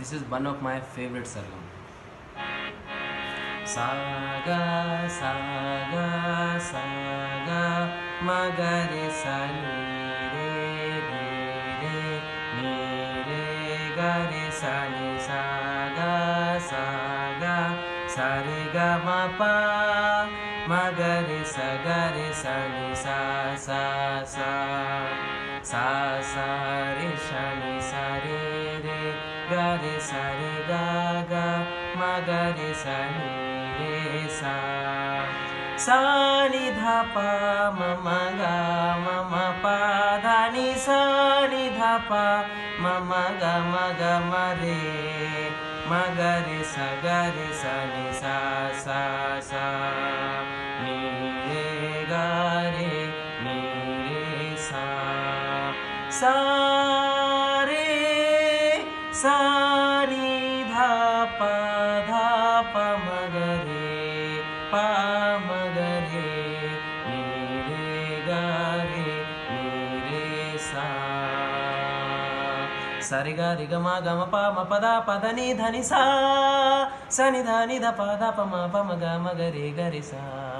This is one of my favorite sargam. Saga saga saga magare sani re re re ni re ga re sani saga saga sare ga ma pa magare sagare sani sa sa sa sa sa re shani sa re re ga re sa re ga ga magare sani re sa sa ni dha pa ma ma ga ma ma pa dha ni sa ni dha pa ma ma ga ma re ma ga re sa ni sa sa sa ni re ga re ni re sa sa re sa ni dha pa ma ga re pa ma ga re ni re ga re ni re sa sa re ga re ga ma pa pa da ni sa sa ni dha pa ma ga re sa